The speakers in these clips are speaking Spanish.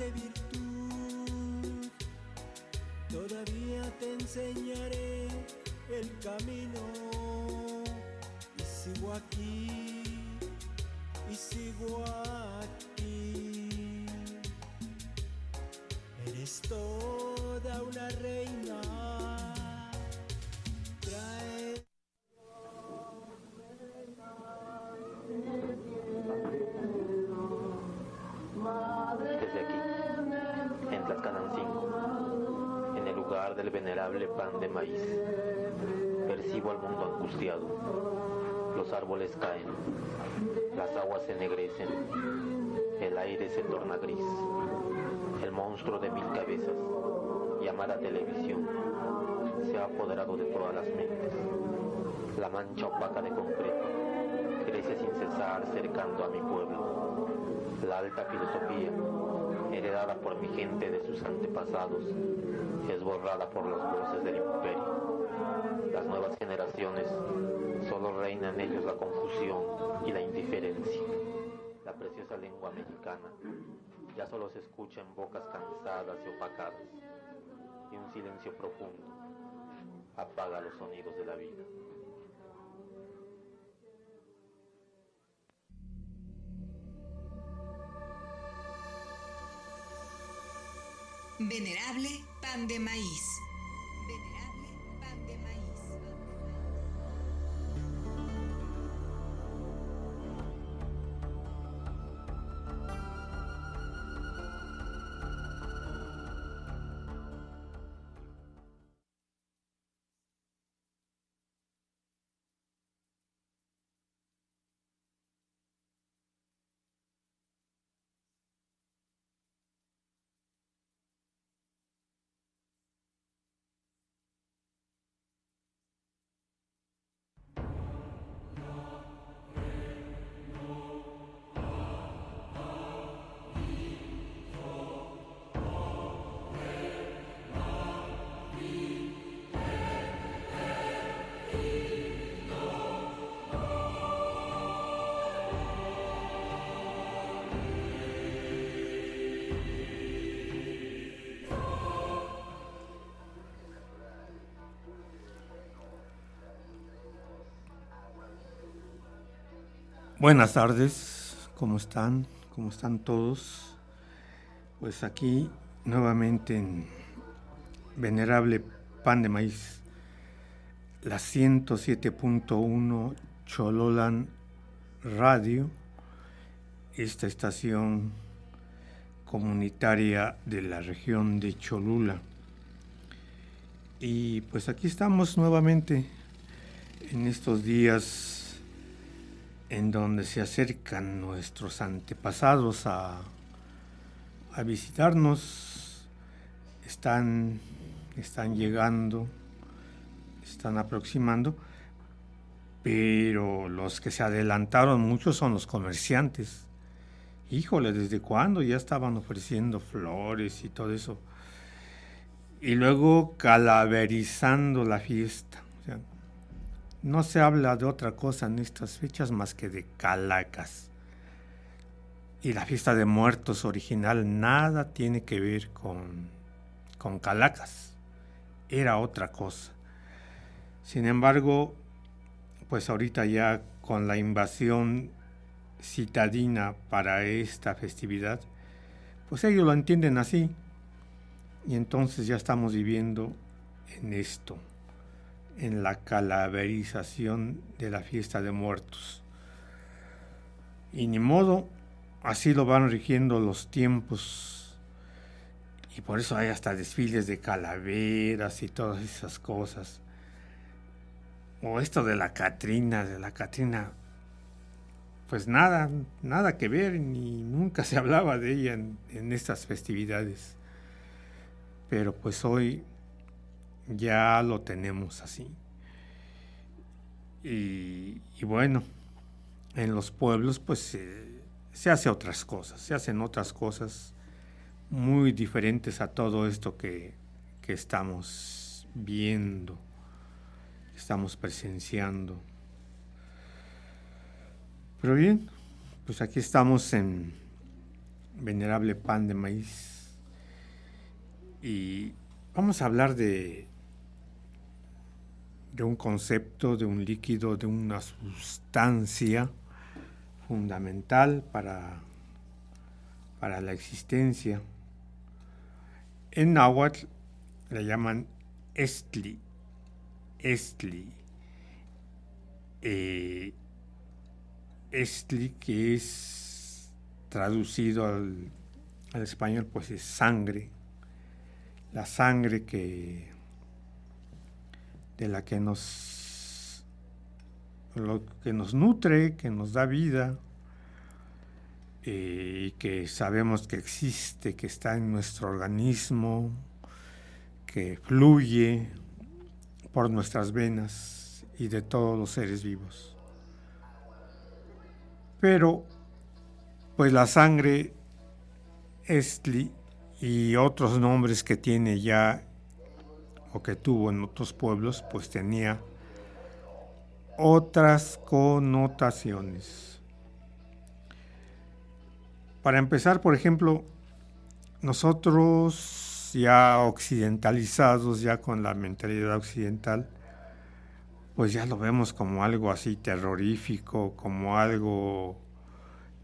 de virtud. Todavía te enseñaré el camino. Y sigo aquí, y sigo aquí. Eres toda una reina. Trae. Desde aquí, en Tlaxcalancingo, en el lugar del venerable pan de maíz, percibo al mundo angustiado. Los árboles caen, las aguas se ennegrecen, el aire se torna gris. El monstruo de 1000 cabezas, llamada televisión, se ha apoderado de todas las mentes. La mancha opaca de concreto crece sin cesar cercando a mi pueblo. La alta filosofía, heredada por mi gente de sus antepasados, es borrada por las voces del imperio. Las nuevas generaciones solo reina en ellos la confusión y la indiferencia. La preciosa lengua mexicana ya solo se escucha en bocas cansadas y opacadas, y un silencio profundo apaga los sonidos de la vida. Venerable pan de maíz. Venerable pan de maíz. Buenas tardes, ¿cómo están? ¿Cómo están todos? Pues aquí nuevamente en Venerable Pan de Maíz, la 107.1 Chololan Radio, esta estación comunitaria de la región de Cholula. Y pues aquí estamos nuevamente en estos días en donde se acercan nuestros antepasados a visitarnos, están llegando, están aproximando, pero los que se adelantaron muchos son los comerciantes. Híjole, ¿desde cuándo ya estaban ofreciendo flores y todo eso? Y luego calaverizando la fiesta. O sea, no se habla de otra cosa en estas fechas más que de calacas. Y la fiesta de muertos original nada tiene que ver con calacas. Era otra cosa. Sin embargo, pues ahorita ya con la invasión citadina para esta festividad, pues ellos lo entienden así. Y entonces ya estamos viviendo en esto, en la calaverización de la fiesta de muertos. Y ni modo, así lo van rigiendo los tiempos. Y por eso hay hasta desfiles de calaveras y todas esas cosas. O esto de la Catrina, pues nada que ver, ni nunca se hablaba de ella en estas festividades. Pero pues hoy ya lo tenemos así. Y bueno, en los pueblos pues se hacen otras cosas muy diferentes a todo esto que estamos viendo, estamos presenciando. Pero bien, pues aquí estamos en Venerable Pan de Maíz, Y vamos a hablar de un concepto, de un líquido, de una sustancia fundamental para la existencia. En náhuatl le llaman estli. Estli, que es traducido al español, pues es sangre. La sangre de la que nos nutre, que nos da vida, y que sabemos que existe, que está en nuestro organismo, que fluye por nuestras venas y de todos los seres vivos. Pero, pues la sangre estli y otros nombres que tiene ya o que tuvo en otros pueblos, pues tenía otras connotaciones. Para empezar, por ejemplo, nosotros ya occidentalizados, ya con la mentalidad occidental, pues ya lo vemos como algo así terrorífico, como algo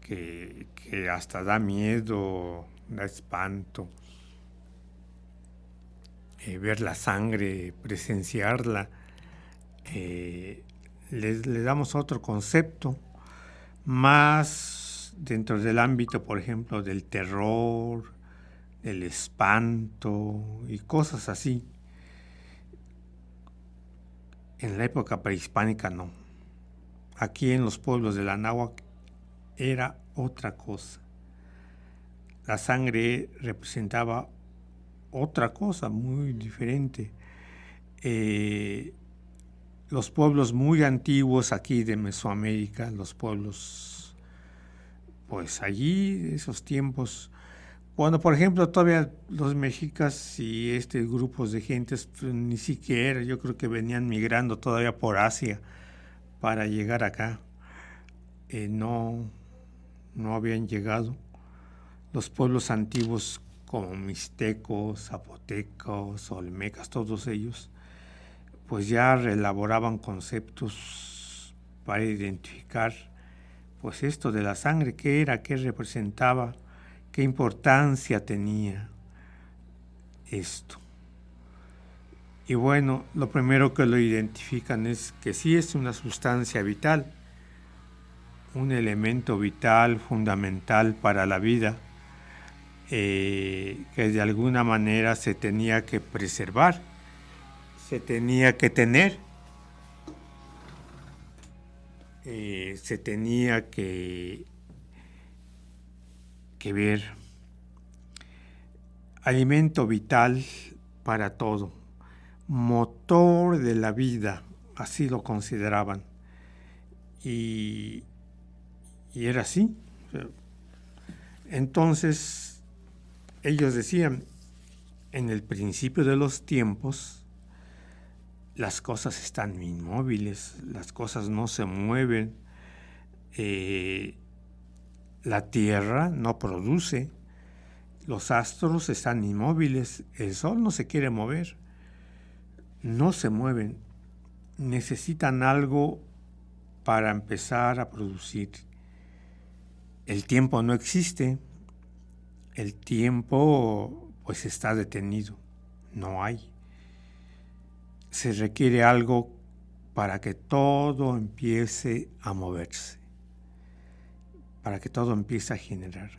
que hasta da miedo, da espanto. Ver la sangre, presenciarla, le damos otro concepto, más dentro del ámbito, por ejemplo, del terror, del espanto y cosas así. En la época prehispánica no. Aquí en los pueblos de la náhuatl era otra cosa. La sangre representaba otra cosa muy diferente. Los pueblos muy antiguos aquí de Mesoamérica, los pueblos, pues allí, esos tiempos, cuando por ejemplo todavía los mexicas y grupos de gentes, pues, ni siquiera, yo creo que venían migrando todavía por Asia para llegar acá. No habían llegado. Los pueblos antiguos como mixtecos, zapotecos, olmecas, todos ellos, pues ya elaboraban conceptos para identificar pues esto de la sangre, qué era, qué representaba, qué importancia tenía esto. Y bueno, lo primero que lo identifican es que sí es una sustancia vital, un elemento vital, fundamental para la vida, que de alguna manera se tenía que preservar, se tenía que tener, se tenía que ver. Alimento vital para todo, motor de la vida, así lo consideraban. Y era así. Entonces, ellos decían, en el principio de los tiempos, las cosas están inmóviles, las cosas no se mueven, la tierra no produce, los astros están inmóviles, el sol no se quiere mover, no se mueven, necesitan algo para empezar a producir. El tiempo no existe, el tiempo pues está detenido, no hay. Se requiere algo para que todo empiece a moverse, para que todo empiece a generar.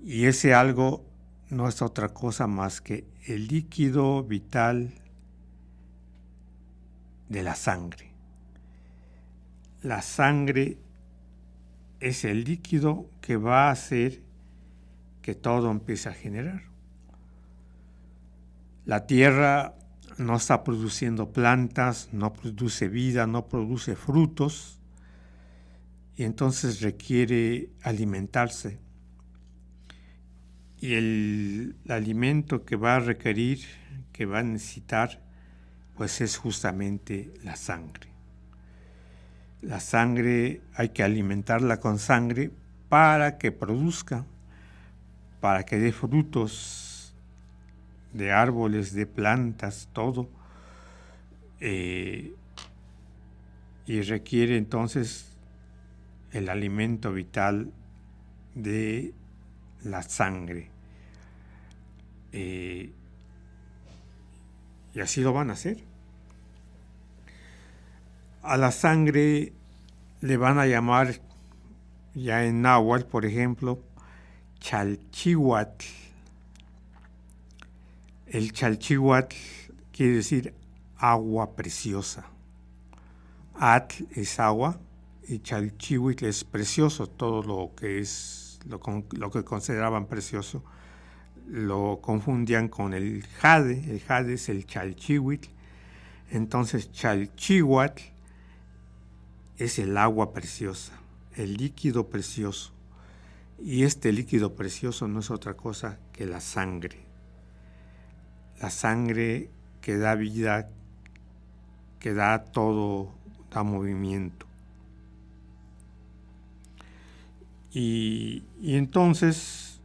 Y ese algo no es otra cosa más que el líquido vital de la sangre. La sangre es el líquido que va a hacer que todo empiece a generar. La tierra no está produciendo plantas, no produce vida, no produce frutos, y entonces requiere alimentarse. Y el alimento que va a requerir, que va a necesitar, pues es justamente la sangre. La sangre hay que alimentarla con sangre para que produzca, para que dé frutos de árboles, de plantas, todo. Y requiere entonces el alimento vital de la sangre. Y así lo van a hacer. A la sangre le van a llamar, ya en náhuatl, por ejemplo, chalchihuatl. El chalchihuatl quiere decir agua preciosa. Atl es agua y chalchihuitl es precioso. Todo lo que es lo que consideraban precioso lo confundían con el jade. El jade es el chalchihuitl. Entonces chalchihuatl es el agua preciosa, el líquido precioso. Y este líquido precioso no es otra cosa que la sangre. La sangre que da vida, que da todo, da movimiento. Y entonces,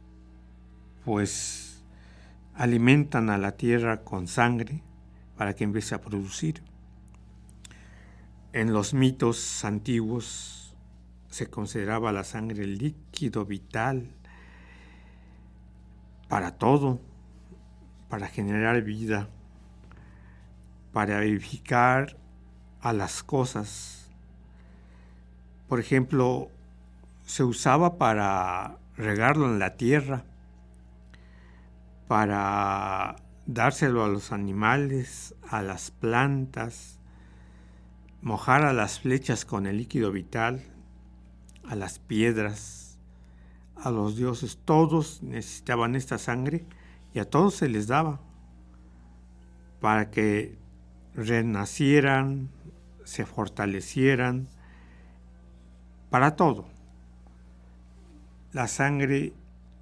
pues, alimentan a la tierra con sangre para que empiece a producir. En los mitos antiguos se consideraba la sangre el líquido vital para todo, para generar vida, para vivificar a las cosas. Por ejemplo, se usaba para regarlo en la tierra, para dárselo a los animales, a las plantas, mojar a las flechas con el líquido vital, a las piedras, a los dioses. Todos necesitaban esta sangre y a todos se les daba para que renacieran, se fortalecieran, para todo. La sangre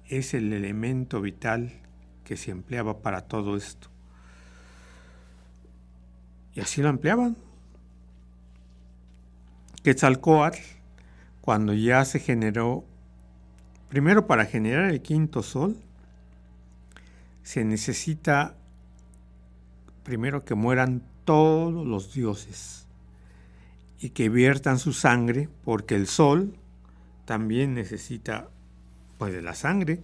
es el elemento vital que se empleaba para todo esto. Y así lo empleaban. Quetzalcóatl, cuando ya se generó, primero para generar el quinto sol, se necesita primero que mueran todos los dioses y que viertan su sangre, porque el sol también necesita pues de la sangre,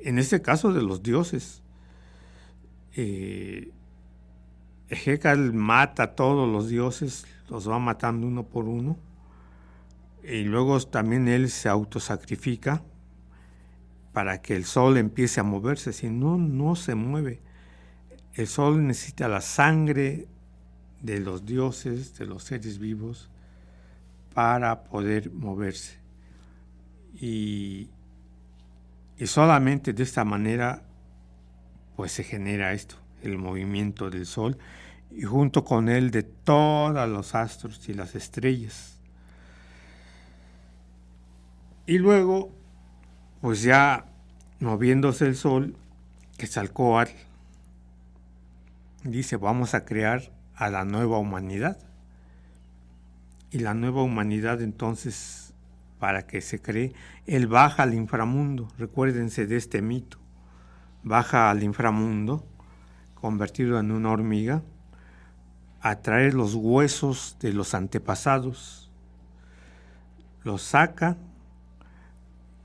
en este caso de los dioses. Ejecatl mata a todos los dioses, los va matando uno por uno, y luego también él se autosacrifica para que el sol empiece a moverse. Si no, no se mueve. El sol necesita la sangre de los dioses, de los seres vivos, para poder moverse. Y solamente de esta manera pues se genera esto, el movimiento del sol, y junto con él de todos los astros y las estrellas. Y luego, pues ya moviéndose el sol, Quetzalcóatl dice: vamos a crear a la nueva humanidad. Y la nueva humanidad, entonces, para que se cree, él baja al inframundo. Recuérdense de este mito. Baja al inframundo, convertido en una hormiga, a traer los huesos de los antepasados. Los saca,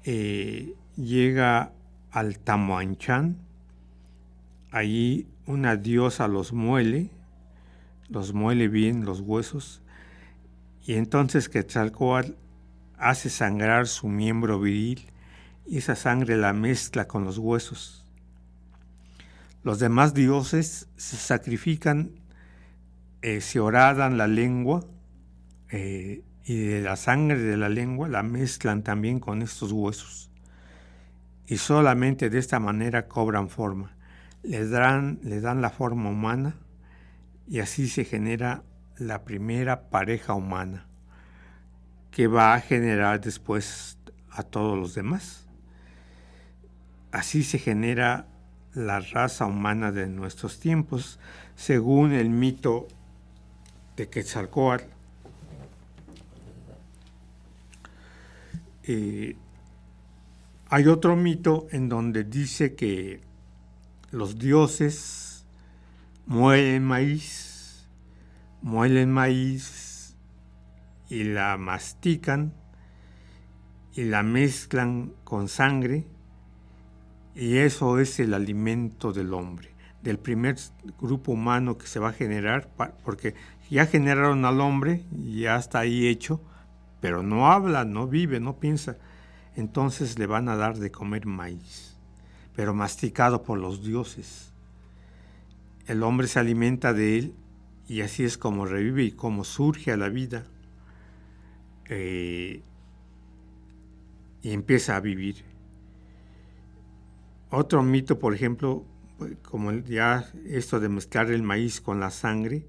llega al Tamuanchán. Allí una diosa los muele bien los huesos, y entonces Quetzalcóatl hace sangrar su miembro viril y esa sangre la mezcla con los huesos. Los demás dioses se sacrifican, se horadan la lengua, y de la sangre de la lengua la mezclan también con estos huesos, y solamente de esta manera cobran forma. Le dan la forma humana, y así se genera la primera pareja humana, que va a generar después a todos los demás. Así se genera la raza humana de nuestros tiempos, según el mito de Quetzalcóatl. Hay otro mito en donde dice que los dioses muelen maíz y la mastican y la mezclan con sangre, y eso es el alimento del hombre, del primer grupo humano que se va a generar, porque ya generaron al hombre, ya está ahí hecho, pero no habla, no vive, no piensa. Entonces le van a dar de comer maíz, pero masticado por los dioses. El hombre se alimenta de él y así es como revive y como surge a la vida y empieza a vivir. Otro mito, por ejemplo, como ya esto de mezclar el maíz con la sangre,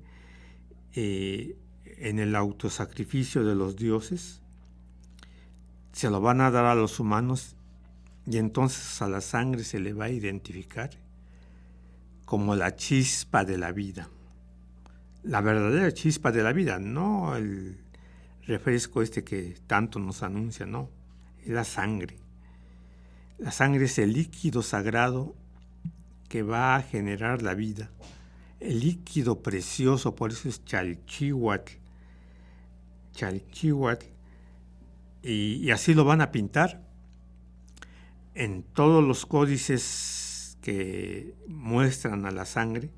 en el autosacrificio de los dioses, se lo van a dar a los humanos y entonces a la sangre se le va a identificar como la chispa de la vida. La verdadera chispa de la vida, no el refresco que tanto nos anuncia, no, es la sangre. La sangre es el líquido sagrado que va a generar la vida, el líquido precioso, por eso es Chalchihuatl, y así lo van a pintar en todos los códices que muestran a la sangre.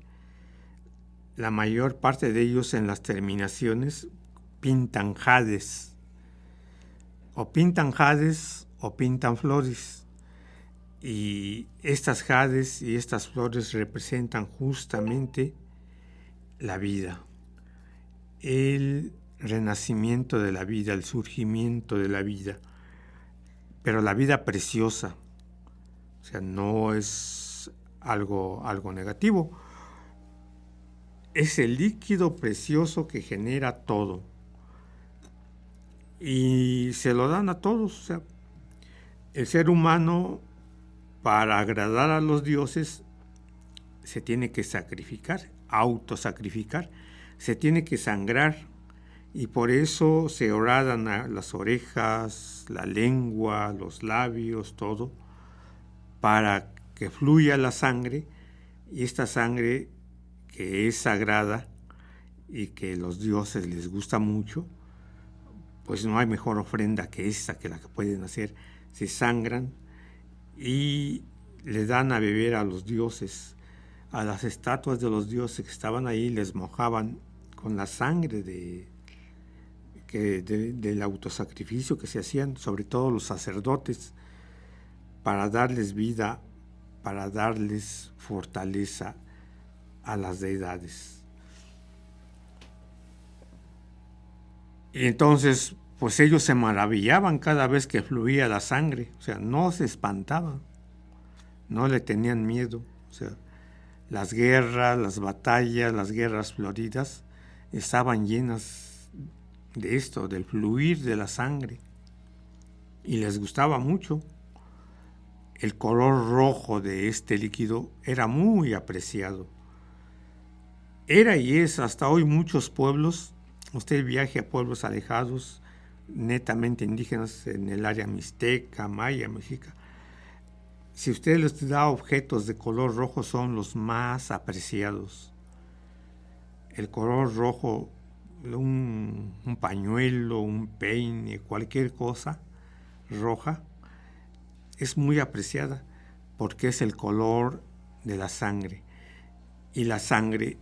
La mayor parte de ellos en las terminaciones pintan jades, o pintan flores. Y estas jades y estas flores representan justamente la vida, el renacimiento de la vida, el surgimiento de la vida, pero la vida preciosa, o sea, no es algo negativo, es el líquido precioso que genera todo, y se lo dan a todos. O sea, el ser humano, para agradar a los dioses, se tiene que sacrificar, autosacrificar, se tiene que sangrar, y por eso se horadan las orejas, la lengua, los labios, todo, para que fluya la sangre, y esta sangre que es sagrada y que a los dioses les gusta mucho, pues no hay mejor ofrenda que esa, que la que pueden hacer. Se sangran y le dan a beber a los dioses, a las estatuas de los dioses que estaban ahí, les mojaban con la sangre del autosacrificio que se hacían, sobre todo los sacerdotes, para darles vida, para darles fortaleza a las deidades. Y entonces, pues ellos se maravillaban cada vez que fluía la sangre, o sea, no se espantaban, no le tenían miedo. O sea, las guerras, las batallas, las guerras floridas estaban llenas de esto, del fluir de la sangre, y les gustaba mucho. El color rojo de este líquido era muy apreciado. Era y es hasta hoy muchos pueblos. Usted viaje a pueblos alejados, netamente indígenas, en el área mixteca, maya, mexica. Si usted les da objetos de color rojo, son los más apreciados. El color rojo, un pañuelo, un peine, cualquier cosa roja, es muy apreciada porque es el color de la sangre. Y la sangre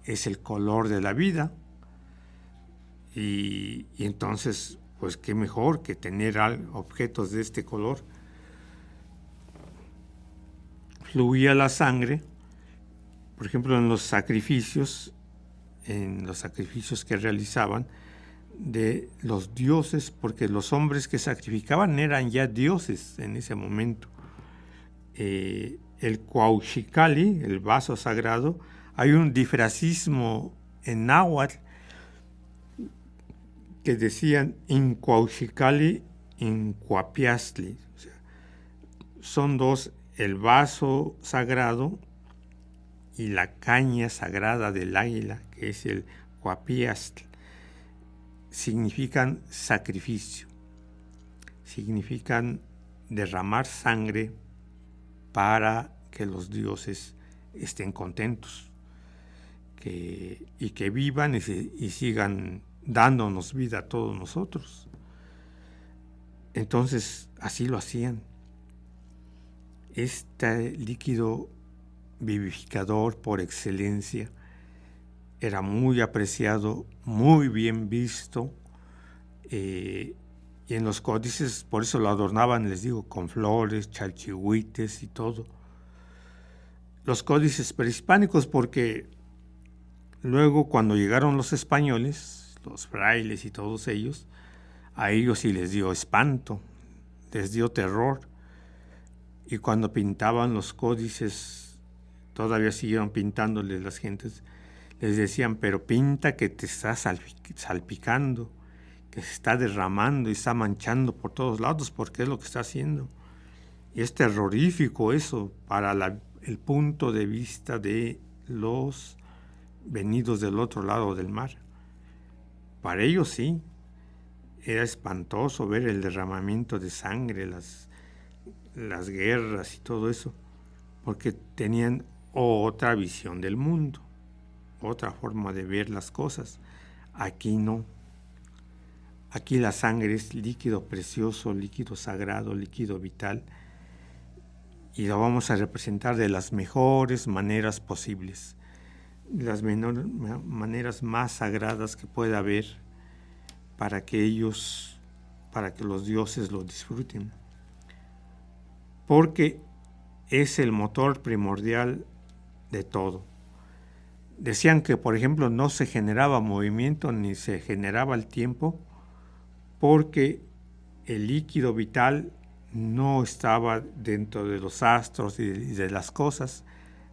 es el color de la vida. Y entonces, pues qué mejor que tener objetos de este color. Fluía la sangre, por ejemplo, en los sacrificios que realizaban de los dioses, porque los hombres que sacrificaban eran ya dioses en ese momento. El Cuauhxicalli, el vaso sagrado, hay un difracismo en náhuatl que decían in Cuauhxicalli, in Cuapiastli. O sea, son dos, el vaso sagrado y la caña sagrada del águila, que es el Cuapiastli. Significan sacrificio, significan derramar sangre para que los dioses estén contentos, y que vivan y sigan dándonos vida a todos nosotros. Entonces, así lo hacían. Este líquido vivificador por excelencia era muy apreciado, muy bien visto, y en los códices, por eso lo adornaban, les digo, con flores, chalchihuites y todo. Los códices prehispánicos, porque luego cuando llegaron los españoles, los frailes y todos ellos, a ellos sí les dio espanto, les dio terror. Y cuando pintaban los códices, todavía siguieron pintándoles las gentes, les decían, pero pinta que te está salpicando, que se está derramando y está manchando por todos lados, porque es lo que está haciendo. Y es terrorífico eso para el punto de vista de los venidos del otro lado del mar. Para ellos sí, era espantoso ver el derramamiento de sangre, las guerras y todo eso, porque tenían otra visión del mundo, otra forma de ver las cosas. Aquí no. Aquí la sangre es líquido precioso, líquido sagrado, líquido vital, y lo vamos a representar de las mejores maneras posibles, las maneras más sagradas que pueda haber, para que los dioses lo disfruten. Porque es el motor primordial de todo. Decían que, por ejemplo, no se generaba movimiento ni se generaba el tiempo porque el líquido vital no estaba dentro de los astros y de las cosas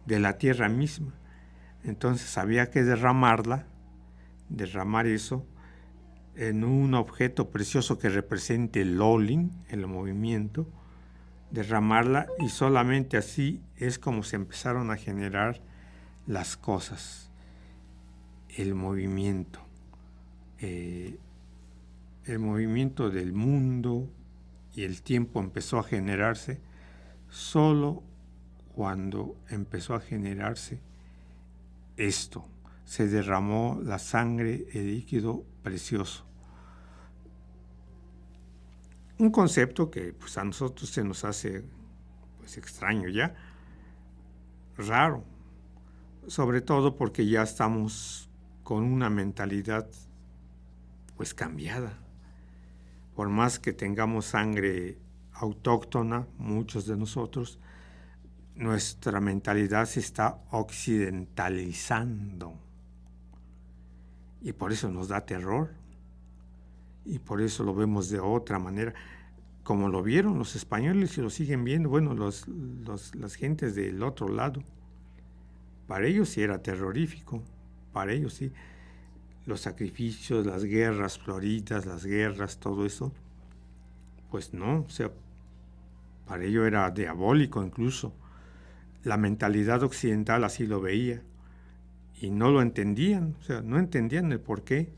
de la Tierra misma. Entonces había que derramar eso en un objeto precioso que represente el lolling, el movimiento, derramarla, y solamente así es como se empezaron a generar las cosas, el movimiento del mundo, y el tiempo empezó a generarse solo cuando empezó a generarse esto. Se derramó la sangre, el líquido precioso. Un concepto que pues, a nosotros se nos hace pues, extraño ya, raro, sobre todo porque ya estamos con una mentalidad pues cambiada. Por más que tengamos sangre autóctona, muchos de nosotros, nuestra mentalidad se está occidentalizando. Y por eso nos da terror. Y por eso lo vemos de otra manera. Como lo vieron los españoles y lo siguen viendo, bueno, las gentes del otro lado. Para ellos sí era terrorífico. Para ellos sí. Los sacrificios, las guerras floridas, las guerras, todo eso. Pues no, o sea, para ellos era diabólico incluso. La mentalidad occidental así lo veía. Y no lo entendían, o sea, no entendían el por qué.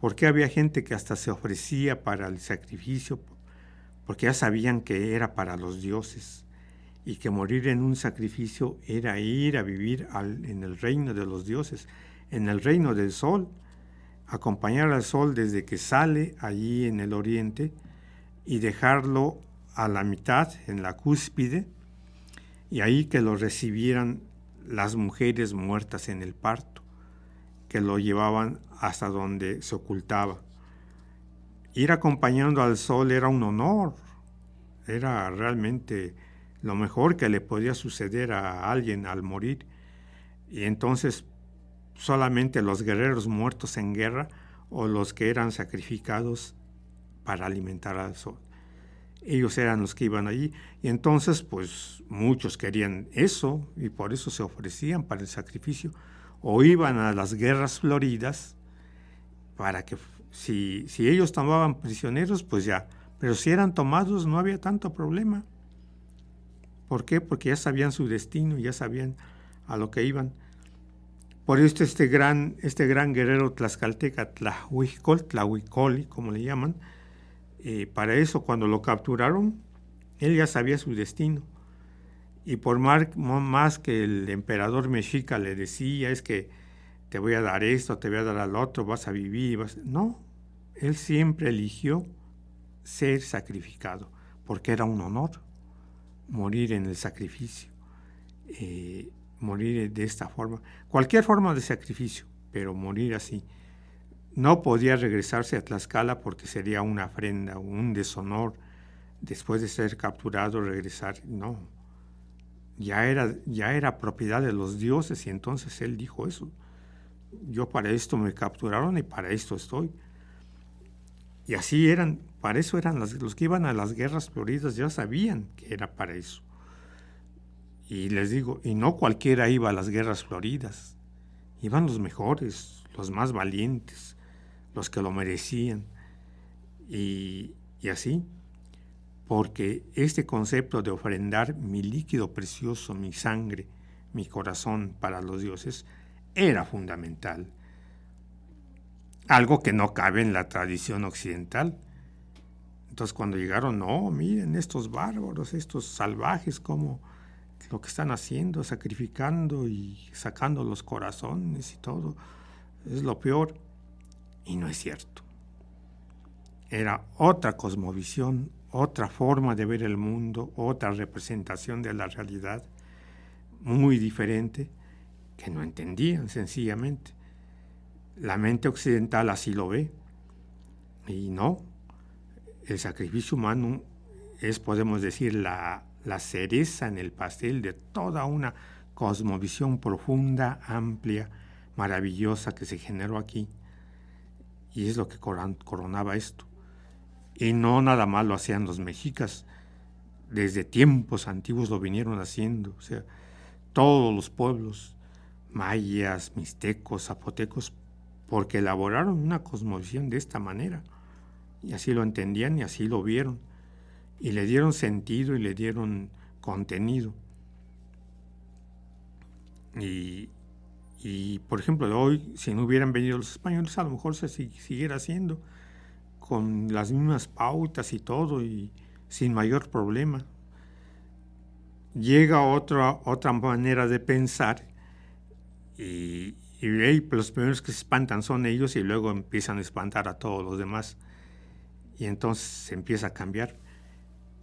¿Por qué había gente que hasta se ofrecía para el sacrificio? Porque ya sabían que era para los dioses y que morir en un sacrificio era ir a vivir en el reino de los dioses, en el reino del sol, acompañar al sol desde que sale allí en el oriente y dejarlo a la mitad, en la cúspide, y ahí que lo recibieran las mujeres muertas en el parto, que lo llevaban hasta donde se ocultaba. Ir acompañando al sol era un honor, era realmente lo mejor que le podía suceder a alguien al morir. Y entonces solamente los guerreros muertos en guerra o los que eran sacrificados para alimentar al sol, ellos eran los que iban allí. Y entonces pues muchos querían eso y por eso se ofrecían para el sacrificio o iban a las guerras floridas para que si ellos tomaban prisioneros pues ya, pero si eran tomados no había tanto problema. ¿Por qué? Porque ya sabían su destino, ya sabían a lo que iban. Por esto este gran guerrero tlaxcalteca, Tlahuicoli, como le llaman, para eso cuando lo capturaron, él ya sabía su destino. Y por más que el emperador mexica le decía, es que te voy a dar esto, te voy a dar al otro, vas a vivir, no, él siempre eligió ser sacrificado, porque era un honor morir en el sacrificio, morir de esta forma, cualquier forma de sacrificio, pero morir así. No podía regresarse a Tlaxcala porque sería una afrenta, un deshonor, después de ser capturado, regresar, no. Ya era propiedad de los dioses, y entonces él dijo eso. Yo para esto me capturaron y para esto estoy. Y así eran, para eso eran los que iban a las guerras floridas, ya sabían que era para eso. Y les digo, y no cualquiera iba a las guerras floridas, iban los mejores, los más valientes, los que lo merecían. Y así, porque este concepto de ofrendar mi líquido precioso, mi sangre, mi corazón para los dioses, era fundamental. Algo que no cabe en la tradición occidental. Entonces cuando llegaron, no, miren estos bárbaros, estos salvajes, como lo que están haciendo, sacrificando y sacando los corazones y todo, es lo peor. Y no es cierto. Era otra cosmovisión, otra forma de ver el mundo, otra representación de la realidad, muy diferente, que no entendían sencillamente. La mente occidental así lo ve. Y no, el sacrificio humano es, podemos decir, la cereza en el pastel de toda una cosmovisión profunda, amplia, maravillosa que se generó aquí. Y es lo que coronaba esto. Y no nada más lo hacían los mexicas, desde tiempos antiguos lo vinieron haciendo. O sea, todos los pueblos, mayas, mixtecos, zapotecos, porque elaboraron una cosmovisión de esta manera. Y así lo entendían y así lo vieron. Y le dieron sentido y le dieron contenido. Y por ejemplo, hoy, si no hubieran venido los españoles, a lo mejor se siguiera haciendo con las mismas pautas y todo, y sin mayor problema. Llega otra manera de pensar, y los primeros que se espantan son ellos, y luego empiezan a espantar a todos los demás. Y entonces se empieza a cambiar.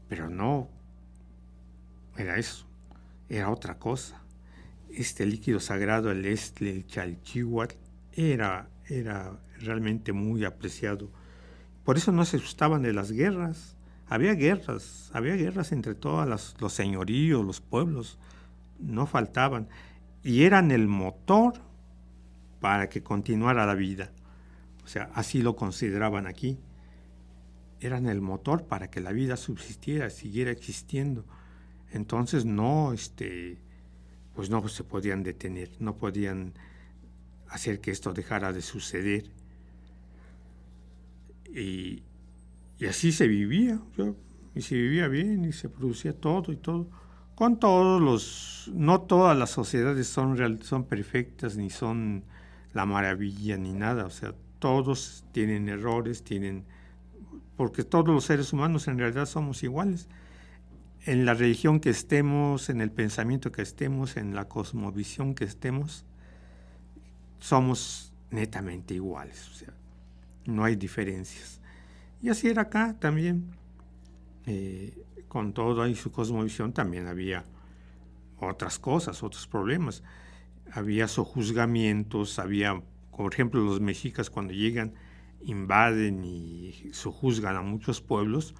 Pero no era eso, era otra cosa. Este líquido sagrado, el estle, el chalchihuatl, era realmente muy apreciado. Por eso no se asustaban de las guerras. Había guerras entre todos los señoríos, los pueblos, no faltaban. Y eran el motor para que continuara la vida. O sea, así lo consideraban aquí. Eran el motor para que la vida subsistiera, siguiera existiendo. Entonces pues no se podían detener, no podían hacer que esto dejara de suceder. Y así se vivía, y se vivía bien, y se producía todo y todo. Con todos no todas las sociedades son perfectas, ni son la maravilla, ni nada. O sea, todos tienen errores, porque todos los seres humanos en realidad somos iguales. En la religión que estemos, en el pensamiento que estemos, en la cosmovisión que estemos, somos netamente iguales. O sea, no hay diferencias. Y así era acá también. Con todo ahí su cosmovisión también había otras cosas, otros problemas. Había sojuzgamientos, por ejemplo, los mexicas cuando llegan, invaden y sojuzgan a muchos pueblos,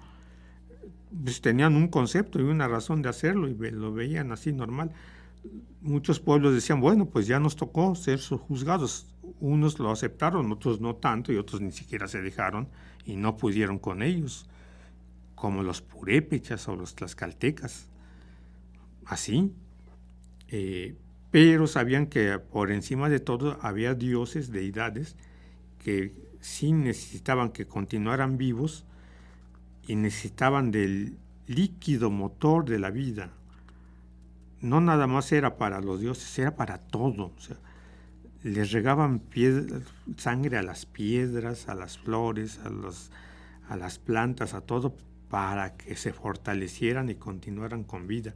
pues tenían un concepto y una razón de hacerlo y lo veían así normal. Muchos pueblos decían, bueno, pues ya nos tocó ser sojuzgados. Unos lo aceptaron, otros no tanto, y otros ni siquiera se dejaron y no pudieron con ellos, como los purépechas o los tlaxcaltecas. Así. Pero sabían que por encima de todo había dioses, deidades, que sí necesitaban que continuaran vivos y necesitaban del líquido motor de la vida. No nada más era para los dioses, era para todo. O sea, les regaban sangre a las piedras, a las flores, a las plantas, a todo, para que se fortalecieran y continuaran con vida.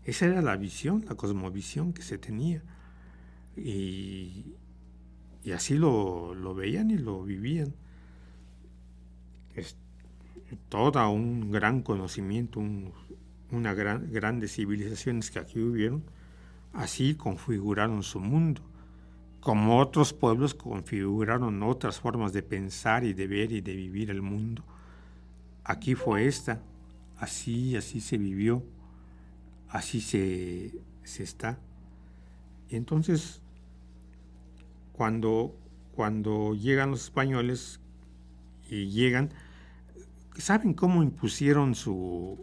Esa era la visión, la cosmovisión que se tenía. Y así lo veían y lo vivían. Es todo un gran conocimiento, una grandes civilizaciones que aquí hubieron, así configuraron su mundo. Como otros pueblos configuraron otras formas de pensar y de ver y de vivir el mundo. Aquí fue esta, así se vivió, así se está. Y entonces, cuando llegan los españoles y llegan, ¿saben cómo impusieron sus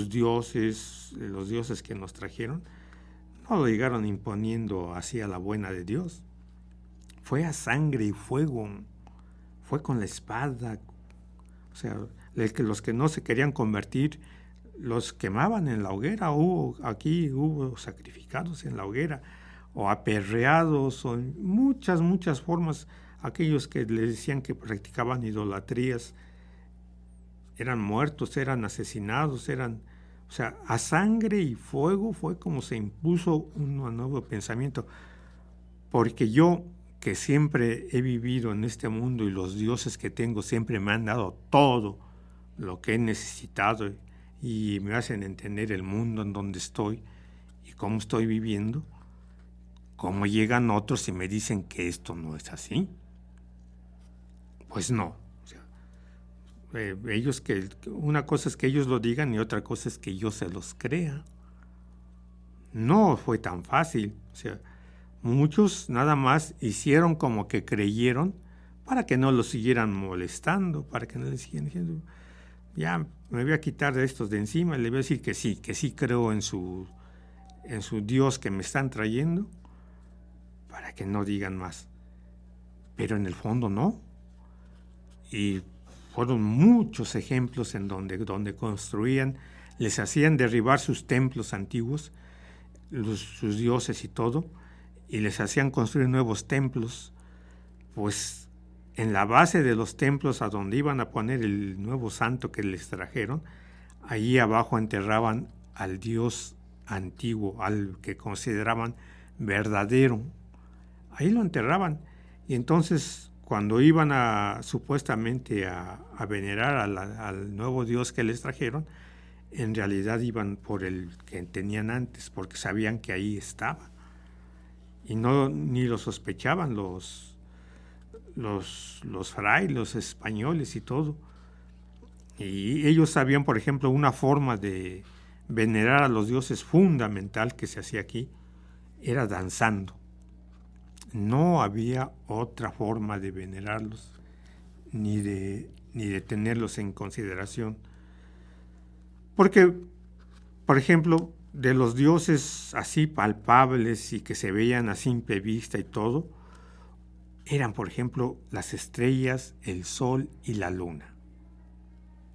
dioses, los dioses que nos trajeron? No lo llegaron imponiendo así a la buena de Dios. Fue a sangre y fuego, fue con la espada. O sea, los que no se querían convertir, los quemaban en la hoguera. Hubo sacrificados en la hoguera, o aperreados, o en muchas formas. Aquellos que les decían que practicaban idolatrías eran muertos, eran asesinados, o sea, a sangre y fuego fue como se impuso un nuevo pensamiento. Porque yo, que siempre he vivido en este mundo y los dioses que tengo siempre me han dado todo lo que he necesitado y me hacen entender el mundo en donde estoy y cómo estoy viviendo, ¿cómo llegan otros y me dicen que esto no es así? Pues no. Una cosa es que ellos lo digan y otra cosa es que yo se los crea. No fue tan fácil. O sea, muchos nada más hicieron como que creyeron para que no los siguieran molestando, para que no les siguieran diciendo, ya me voy a quitar de estos de encima, le voy a decir que sí creo en su Dios que me están trayendo, para que no digan más. Pero en el fondo no. Y fueron muchos ejemplos en donde construían, les hacían derribar sus templos antiguos, sus dioses y todo, y les hacían construir nuevos templos. Pues en la base de los templos a donde iban a poner el nuevo santo que les trajeron, allí abajo enterraban al dios antiguo, al que consideraban verdadero. Ahí lo enterraban. Y entonces, cuando iban supuestamente a venerar al nuevo Dios que les trajeron, en realidad iban por el que tenían antes, porque sabían que ahí estaba. Y ni lo sospechaban los frailes, los españoles y todo. Y ellos sabían, por ejemplo, una forma de venerar a los dioses fundamental que se hacía aquí, era danzando. No había otra forma de venerarlos, ni de tenerlos en consideración. Porque, por ejemplo, de los dioses así palpables y que se veían a simple vista y todo, eran, por ejemplo, las estrellas, el sol y la luna.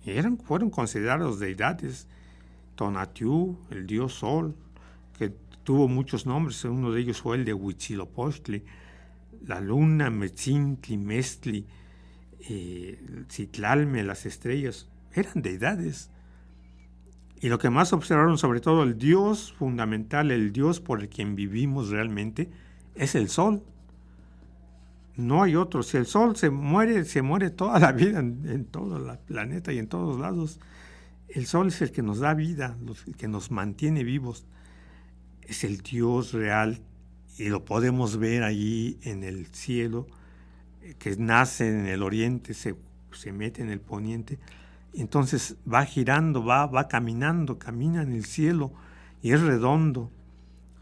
Y fueron considerados deidades. Tonatiuh, el dios sol, que tuvo muchos nombres, uno de ellos fue el de Huitzilopochtli, la luna, Metzintli, Mestli, Citlalme, las estrellas, eran deidades. Y lo que más observaron, sobre todo el dios fundamental, el dios por el quien vivimos realmente, es el sol. No hay otro. Si el sol se muere toda la vida en todo el planeta y en todos lados. El sol es el que nos da vida, el que nos mantiene vivos. Es el Dios real y lo podemos ver allí en el cielo, que nace en el oriente, se mete en el poniente. Entonces va girando, va caminando, camina en el cielo y es redondo.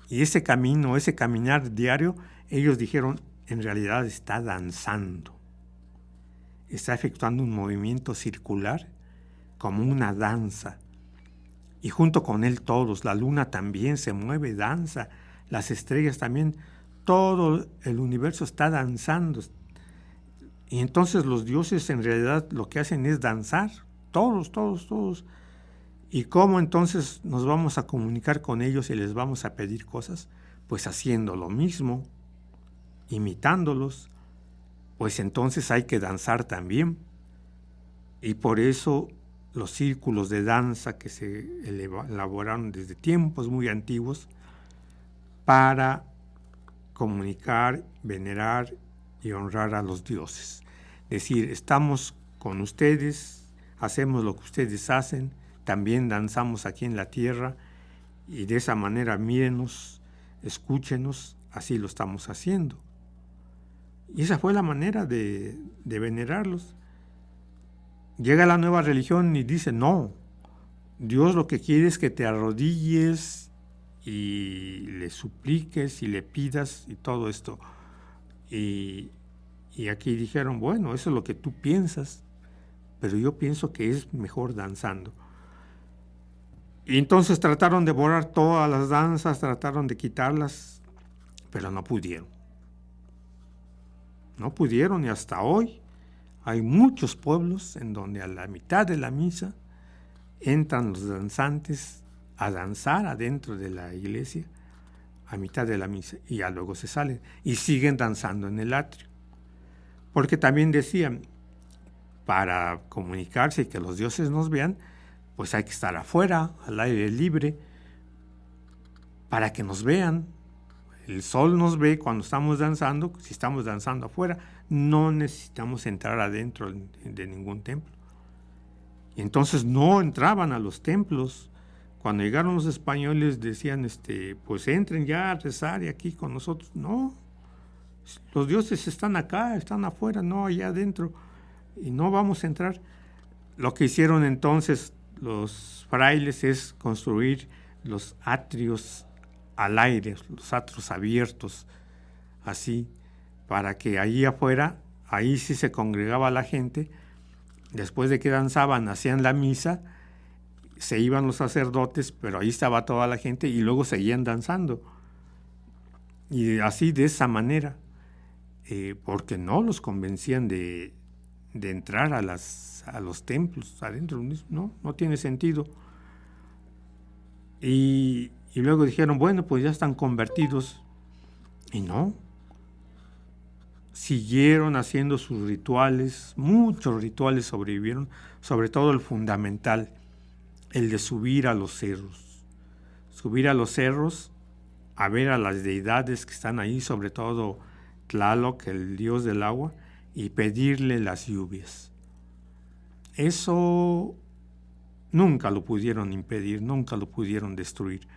Y ese camino, ese caminar diario, ellos dijeron, en realidad está danzando. Está efectuando un movimiento circular como una danza. Y junto con él todos, la luna también se mueve, danza, las estrellas también, todo el universo está danzando. Y entonces los dioses en realidad lo que hacen es danzar, todos. ¿Y cómo entonces nos vamos a comunicar con ellos y les vamos a pedir cosas? Pues haciendo lo mismo, imitándolos. Pues entonces hay que danzar también. Y por eso los círculos de danza que se elaboraron desde tiempos muy antiguos para comunicar, venerar y honrar a los dioses. Decir, estamos con ustedes, hacemos lo que ustedes hacen, también danzamos aquí en la tierra y de esa manera mírenos, escúchenos, así lo estamos haciendo. Y esa fue la manera de venerarlos. Llega la nueva religión y dice, no, Dios lo que quiere es que te arrodilles y le supliques y le pidas y todo esto. Y aquí dijeron, bueno, eso es lo que tú piensas, pero yo pienso que es mejor danzando. Y entonces trataron de borrar todas las danzas, trataron de quitarlas, pero no pudieron. No pudieron y hasta hoy hay muchos pueblos en donde a la mitad de la misa entran los danzantes a danzar adentro de la iglesia a mitad de la misa y ya luego se salen y siguen danzando en el atrio. Porque también decían, para comunicarse y que los dioses nos vean, pues hay que estar afuera, al aire libre, para que nos vean. El sol nos ve cuando estamos danzando, si estamos danzando afuera, no necesitamos entrar adentro de ningún templo. Y entonces no entraban a los templos. Cuando llegaron los españoles decían, pues entren ya a rezar y aquí con nosotros. No, los dioses están acá, están afuera, no allá adentro, y no vamos a entrar. Lo que hicieron entonces los frailes es construir los atrios al aire, los atrios abiertos, así, para que ahí afuera, ahí sí se congregaba la gente. Después de que danzaban, hacían la misa, se iban los sacerdotes, pero ahí estaba toda la gente y luego seguían danzando. Y así, de esa manera, porque no los convencían de entrar a los templos adentro, no tiene sentido. Y luego dijeron, bueno, pues ya están convertidos. Y no. Siguieron haciendo sus rituales, muchos rituales sobrevivieron, sobre todo el fundamental, el de subir a los cerros. Subir a los cerros a ver a las deidades que están ahí, sobre todo Tlaloc, el dios del agua, y pedirle las lluvias. Eso nunca lo pudieron impedir, nunca lo pudieron destruir.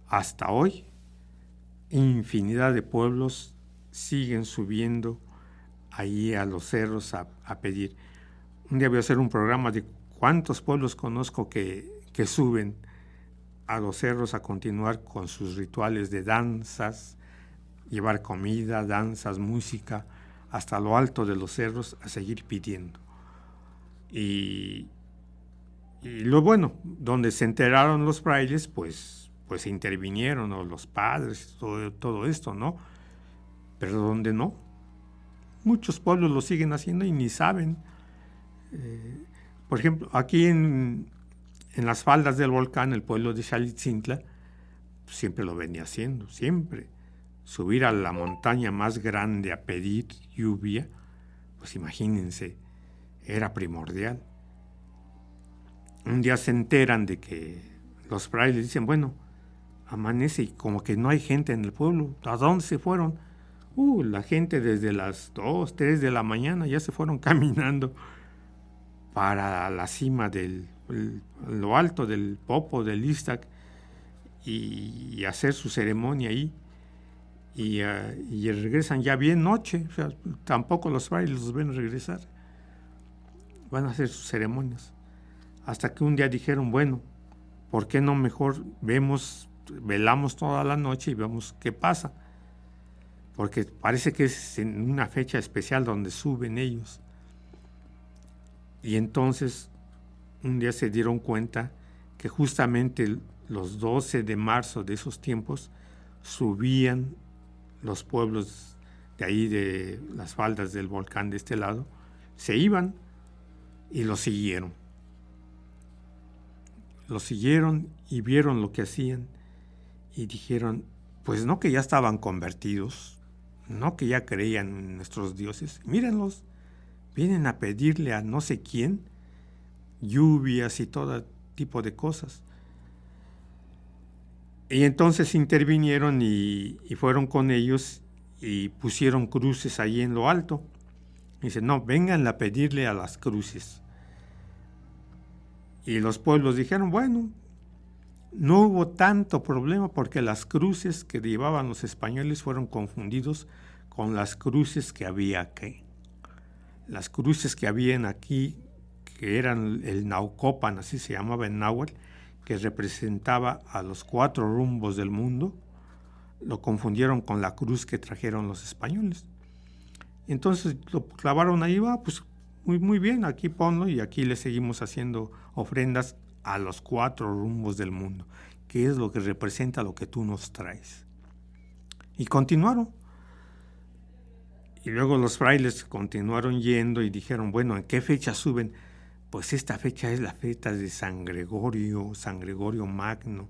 Hasta hoy, infinidad de pueblos siguen subiendo ahí a los cerros a pedir. Un día voy a hacer un programa de cuántos pueblos conozco que suben a los cerros a continuar con sus rituales de danzas, llevar comida, danzas, música, hasta lo alto de los cerros a seguir pidiendo. Y lo bueno, donde se enteraron los frailes, pues intervinieron, o los padres, todo esto, ¿no? Pero donde no, muchos pueblos lo siguen haciendo y ni saben. Por ejemplo, aquí en las faldas del volcán, el pueblo de Xalitzintla, siempre lo venía haciendo, siempre. Subir a la montaña más grande a pedir lluvia, pues imagínense, era primordial. Un día se enteran de que los frailes dicen, bueno, amanece y como que no hay gente en el pueblo. ¿A dónde se fueron? La gente desde las 2, 3 de la mañana ya se fueron caminando para la cima lo alto del Popo, del Iztac, y hacer su ceremonia ahí. Y regresan ya bien noche, o sea, tampoco los frailes los ven regresar. Van a hacer sus ceremonias. Hasta que un día dijeron, bueno, ¿por qué no mejor velamos toda la noche y vemos qué pasa? Porque parece que es en una fecha especial donde suben ellos. Y entonces un día se dieron cuenta que justamente los 12 de marzo de esos tiempos subían los pueblos de ahí, de las faldas del volcán de este lado, se iban y los siguieron. Los siguieron y vieron lo que hacían y dijeron, pues no que ya estaban convertidos, no que ya creían en nuestros dioses, mírenlos, vienen a pedirle a no sé quién lluvias y todo tipo de cosas. Y entonces intervinieron y fueron con ellos y pusieron cruces ahí en lo alto. Dice, no, vengan a pedirle a las cruces. Y los pueblos dijeron, bueno, no hubo tanto problema porque las cruces que llevaban los españoles fueron confundidos con las cruces que había aquí. Las cruces que habían aquí, que eran el Naucopan, así se llamaba en náhuatl, que representaba a los 4 rumbos del mundo, lo confundieron con la cruz que trajeron los españoles. Entonces lo clavaron ahí, pues muy bien, aquí ponlo, y aquí le seguimos haciendo ofrendas a los 4 rumbos del mundo, que es lo que representa lo que tú nos traes. Y continuaron. Y luego los frailes continuaron yendo y dijeron, bueno, ¿en qué fecha suben? Pues esta fecha es la fecha de San Gregorio Magno.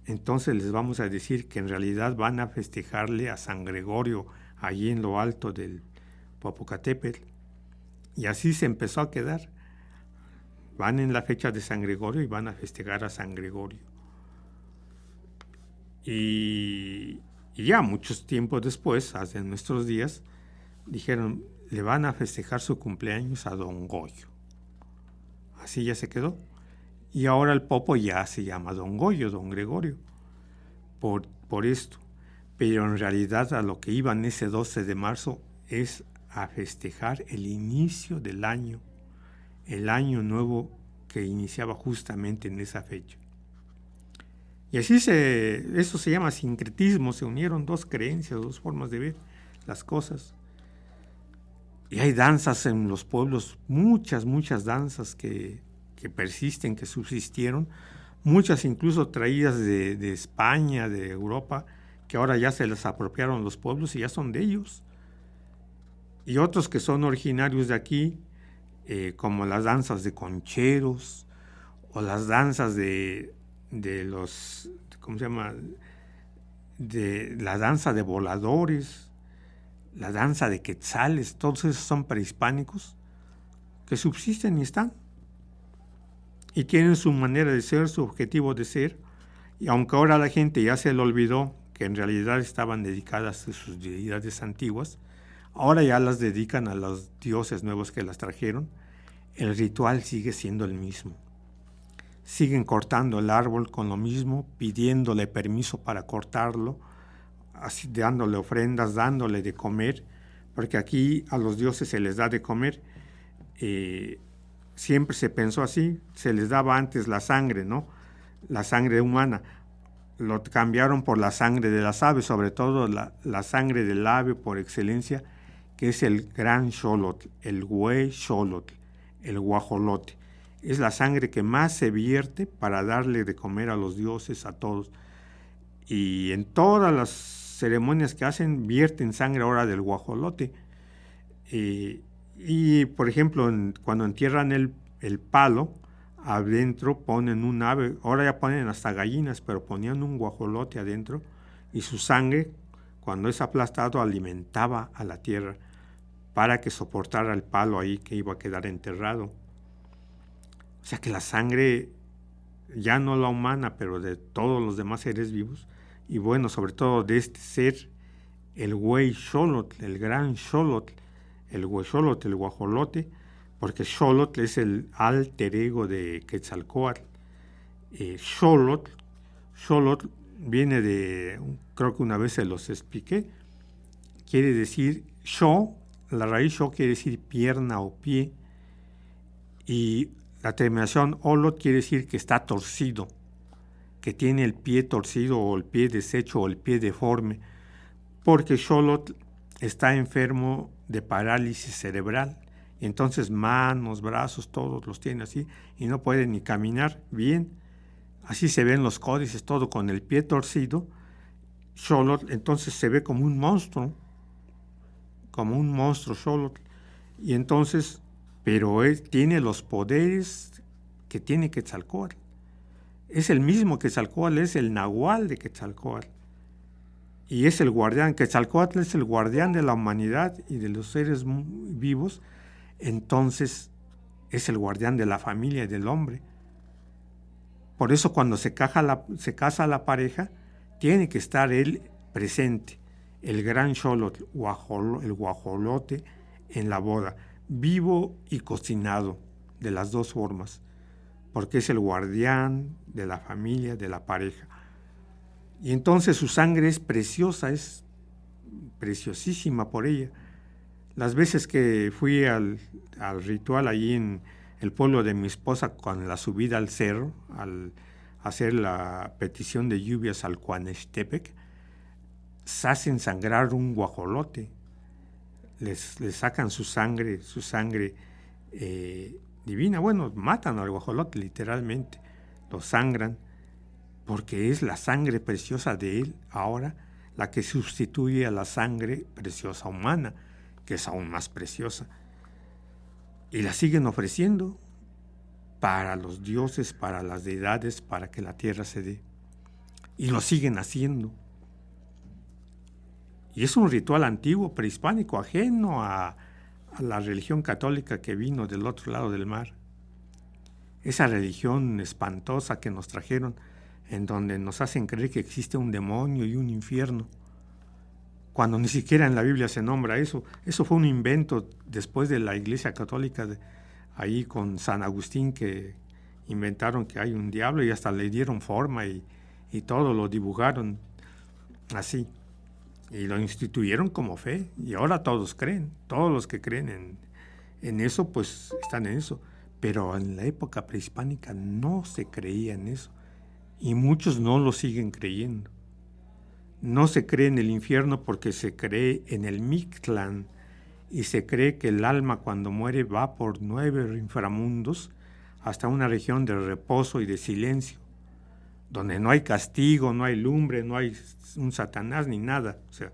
Entonces les vamos a decir que en realidad van a festejarle a San Gregorio allí en lo alto del Popocatépetl. Y así se empezó a quedar. Van en la fecha de San Gregorio y van a festejar a San Gregorio. Y ya muchos tiempos después, hace nuestros días, dijeron, le van a festejar su cumpleaños a Don Goyo. Así ya se quedó. Y ahora el Popo ya se llama Don Goyo, Don Gregorio, por esto. Pero en realidad a lo que iban ese 12 de marzo es a festejar el inicio del año, el año nuevo que iniciaba justamente en esa fecha. Y así eso se llama sincretismo, se unieron 2 creencias, 2 formas de ver las cosas. Y hay danzas en los pueblos, muchas danzas que persisten, que subsistieron, muchas incluso traídas de España, de Europa, que ahora ya se las apropiaron los pueblos y ya son de ellos. Y otros que son originarios de aquí, como las danzas de concheros, o las danzas de los, ¿cómo se llama? De la danza de voladores, la danza de quetzales, todos esos son prehispánicos que subsisten y están. Y tienen su manera de ser, su objetivo de ser. Y aunque ahora la gente ya se le olvidó que en realidad estaban dedicadas a sus deidades antiguas, ahora ya las dedican a los dioses nuevos que las trajeron, el ritual sigue siendo el mismo. Siguen cortando el árbol con lo mismo, pidiéndole permiso para cortarlo, así dándole ofrendas, dándole de comer, porque aquí a los dioses se les da de comer. Siempre se pensó así, se les daba antes la sangre, ¿no? La sangre humana. Lo cambiaron por la sangre de las aves, sobre todo la sangre del ave por excelencia, que es el gran xolotl, el güey xolotl, el guajolote. Es la sangre que más se vierte para darle de comer a los dioses, a todos. Y en todas las ceremonias que hacen, vierten sangre ahora del guajolote. Y por ejemplo, cuando entierran el palo, adentro ponen un ave, ahora ya ponen hasta gallinas, pero ponían un guajolote adentro, y su sangre, cuando es aplastado, alimentaba a la tierra para que soportara el palo ahí que iba a quedar enterrado. O sea que la sangre, ya no la humana, pero de todos los demás seres vivos, y bueno, sobre todo de este ser, el güey xolotl, el gran xolotl, el huexolotl, el guajolote, porque xolotl es el alter ego de Quetzalcóatl. Xolotl viene de, creo que una vez se los expliqué, quiere decir xo, la raíz xo quiere decir pierna o pie, y la terminación olot quiere decir que está torcido, que tiene el pie torcido o el pie deshecho o el pie deforme, porque xolotl está enfermo de parálisis cerebral, y entonces manos, brazos, todos los tiene así, y no puede ni caminar bien. Así se ven los códices, todo con el pie torcido. Xolotl entonces se ve como un monstruo Xolotl, y entonces, pero él tiene los poderes que tiene Quetzalcóatl. Es el mismo Quetzalcóatl, es el nahual de Quetzalcóatl. Y es el guardián, Quetzalcóatl es el guardián de la humanidad y de los seres vivos. Entonces, es el guardián de la familia y del hombre. Por eso cuando se casa la pareja, tiene que estar él presente, el gran xolotl, el guajolote en la boda, vivo y cocinado de las dos formas, porque es el guardián de la familia, de la pareja. Y entonces su sangre es preciosa, es preciosísima por ella. Las veces que fui al ritual allí en el pueblo de mi esposa con la subida al cerro, al hacer la petición de lluvias al Cuanextepec, se hacen sangrar un guajolote, les sacan su sangre divina. Bueno, matan al guajolote literalmente, lo sangran, porque es la sangre preciosa de él ahora la que sustituye a la sangre preciosa humana, que es aún más preciosa. Y la siguen ofreciendo para los dioses, para las deidades, para que la tierra se dé. Y lo siguen haciendo. Y es un ritual antiguo, prehispánico, ajeno a la religión católica que vino del otro lado del mar. Esa religión espantosa que nos trajeron, en donde nos hacen creer que existe un demonio y un infierno, cuando ni siquiera en la Biblia se nombra eso. Eso fue un invento después de la Iglesia Católica, ahí con San Agustín, que inventaron que hay un diablo y hasta le dieron forma y todo lo dibujaron así. Y lo instituyeron como fe, y ahora todos creen, todos los que creen en eso, pues están en eso. Pero en la época prehispánica no se creía en eso, y muchos no lo siguen creyendo. No se cree en el infierno porque se cree en el Mictlán, y se cree que el alma cuando muere va por 9 inframundos hasta una región de reposo y de silencio, donde no hay castigo, no hay lumbre, no hay un Satanás ni nada. O sea,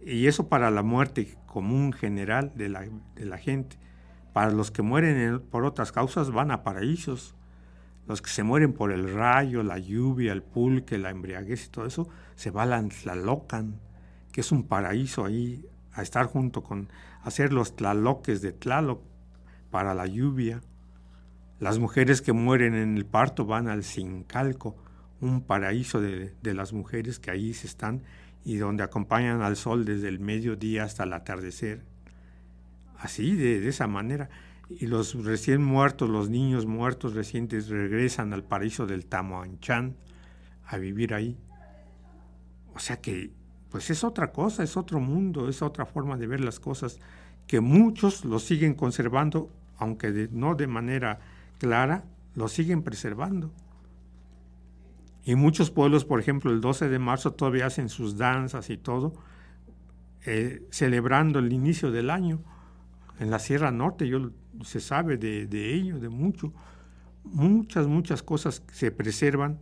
y eso para la muerte común general de la gente. Para los que mueren por otras causas van a paraísos. Los que se mueren por el rayo, la lluvia, el pulque, la embriaguez y todo eso, se van a Tlalocan, que es un paraíso ahí, a estar junto con, hacer los tlaloques de Tlaloc para la lluvia. Las mujeres que mueren en el parto van al Zincalco, un paraíso de las mujeres que ahí se están y donde acompañan al sol desde el mediodía hasta el atardecer. Así, de esa manera. Y los recién muertos, los niños muertos recientes, regresan al paraíso del Tamoanchán a vivir ahí. O sea que, pues es otra cosa, es otro mundo, es otra forma de ver las cosas, que muchos lo siguen conservando, aunque no de manera clara, lo siguen preservando. Y muchos pueblos, por ejemplo, el 12 de marzo todavía hacen sus danzas y todo, celebrando el inicio del año. En la Sierra Norte se sabe de ello, de mucho. Muchas cosas se preservan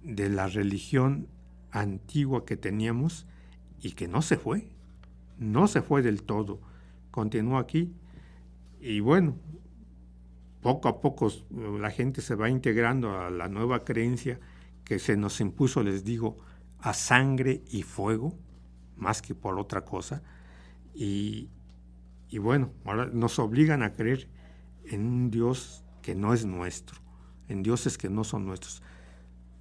de la religión antigua que teníamos y que no se fue del todo, continúa aquí. Y bueno, poco a poco la gente se va integrando a la nueva creencia que se nos impuso, les digo, a sangre y fuego, más que por otra cosa. Y bueno, ahora nos obligan a creer en un Dios que no es nuestro, en dioses que no son nuestros.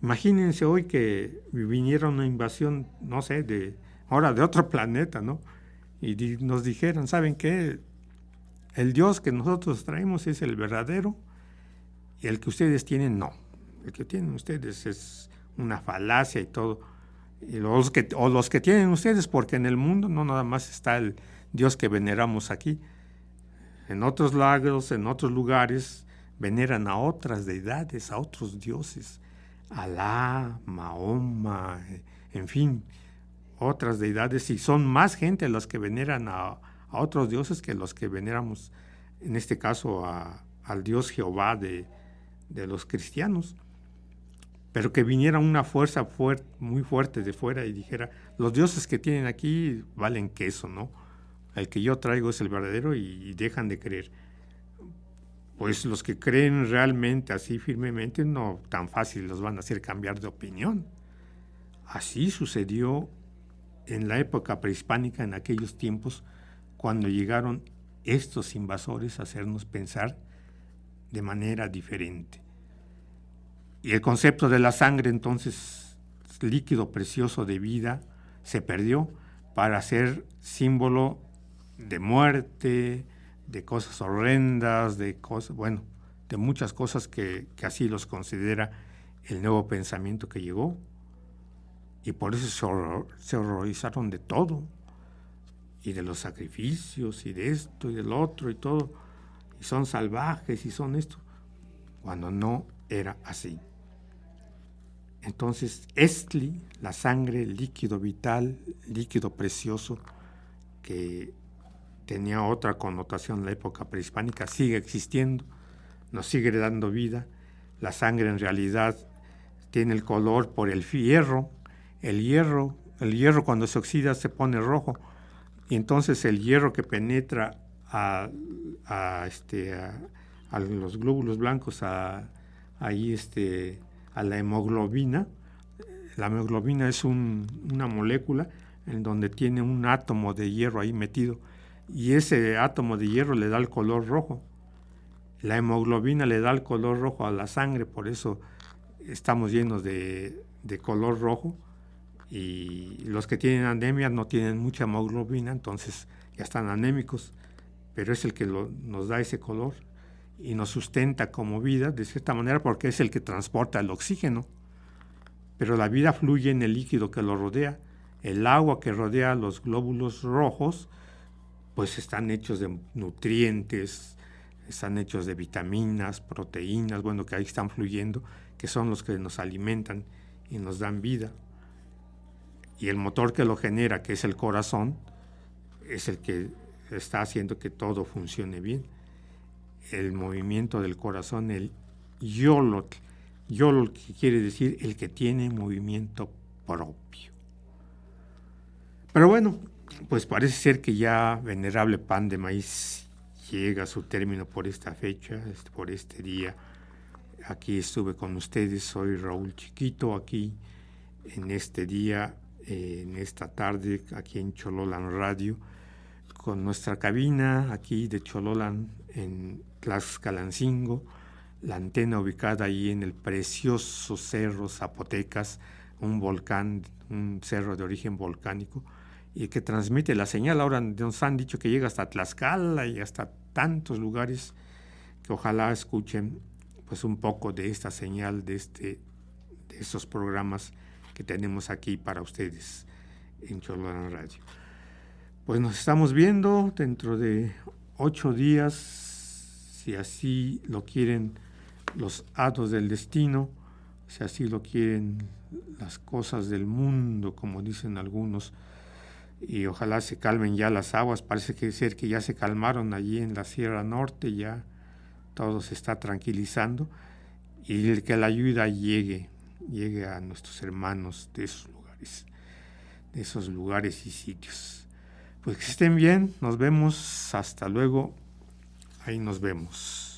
Imagínense hoy que viniera una invasión, no sé, de otro planeta, ¿no? Y nos dijeran, ¿saben qué? El Dios que nosotros traemos es el verdadero y el que ustedes tienen, no. El que tienen ustedes es una falacia y todo. Y los que tienen ustedes, porque en el mundo no nada más está el Dios que veneramos aquí. En otros lados, en otros lugares, veneran a otras deidades, a otros dioses. Alá, Mahoma, en fin, otras deidades. Y son más gente las que veneran a otros dioses que los que veneramos, en este caso, al Dios Jehová de los cristianos. Pero que viniera una fuerza muy fuerte de fuera y dijera, los dioses que tienen aquí valen queso, ¿no? El que yo traigo es el verdadero, y dejan de creer. Pues los que creen realmente así firmemente, no tan fácil los van a hacer cambiar de opinión. Así sucedió en la época prehispánica, en aquellos tiempos, cuando llegaron estos invasores a hacernos pensar de manera diferente. Y el concepto de la sangre, entonces, líquido precioso de vida, se perdió para ser símbolo de muerte, de cosas horrendas, de cosas, bueno, de muchas cosas que así los considera el nuevo pensamiento que llegó. Y por eso se horrorizaron de todo, y de los sacrificios, y de esto, y del otro, y todo. Y son salvajes, y son esto, cuando no era así. Entonces, Estli, la sangre, líquido vital, líquido precioso, que tenía otra connotación en la época prehispánica, sigue existiendo, nos sigue dando vida. La sangre en realidad tiene el color por el hierro. El hierro cuando se oxida se pone rojo, y entonces el hierro que penetra a los glóbulos blancos, a la hemoglobina. La hemoglobina es una molécula en donde tiene un átomo de hierro ahí metido, y ese átomo de hierro le da el color rojo. La hemoglobina le da el color rojo a la sangre, por eso estamos llenos de color rojo, y los que tienen anemia no tienen mucha hemoglobina, entonces ya están anémicos, pero es el que nos da ese color y nos sustenta como vida, de cierta manera, porque es el que transporta el oxígeno. Pero la vida fluye en el líquido que lo rodea. El agua que rodea los glóbulos rojos, pues están hechos de nutrientes, están hechos de vitaminas, proteínas, bueno, que ahí están fluyendo, que son los que nos alimentan y nos dan vida. Y el motor que lo genera, que es el corazón, es el que está haciendo que todo funcione bien. El movimiento del corazón, el yolotl, que quiere decir el que tiene movimiento propio. Pero bueno, pues parece ser que ya Venerable Pan de Maíz llega a su término por esta fecha, por este día. Aquí estuve con ustedes, soy Raúl Chiquito, aquí en este día, en esta tarde, aquí en Chololan Radio, con nuestra cabina aquí de Chololan en Tlaxcalancingo, la antena ubicada ahí en el precioso cerro Zapotecas, un volcán, un cerro de origen volcánico, y que transmite la señal. Ahora nos han dicho que llega hasta Tlaxcala y hasta tantos lugares, que ojalá escuchen pues un poco de esta señal, de esos programas que tenemos aquí para ustedes en Chololan Radio. Pues nos estamos viendo dentro de 8 días, si así lo quieren los hados del destino, si así lo quieren las cosas del mundo, como dicen algunos, y ojalá se calmen ya las aguas. Parece que ya se calmaron allí en la Sierra Norte, ya todo se está tranquilizando, y que la ayuda llegue a nuestros hermanos de esos lugares y sitios. Pues que estén bien, nos vemos, hasta luego, ahí nos vemos.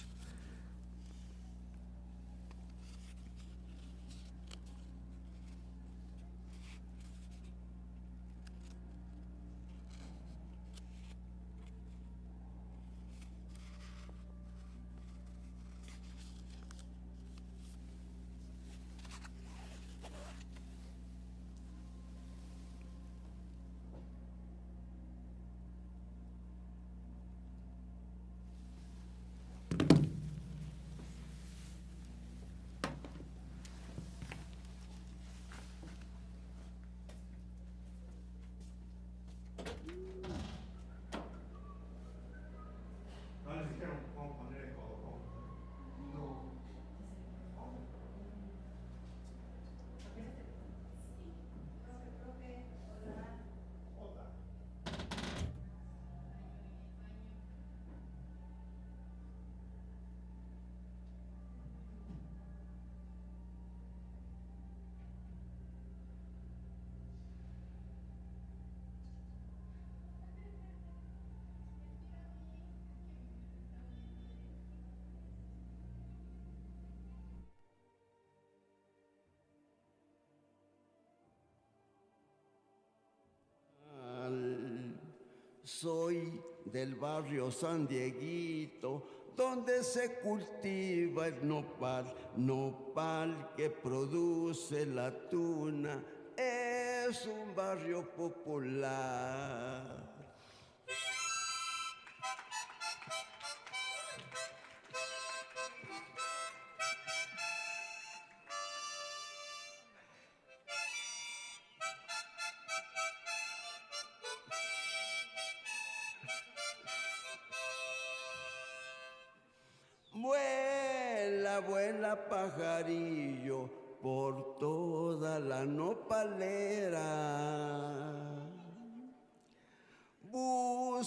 Soy del barrio San Dieguito, donde se cultiva el nopal que produce la tuna, es un barrio popular. Vuela, vuela pajarillo por toda la nopalera.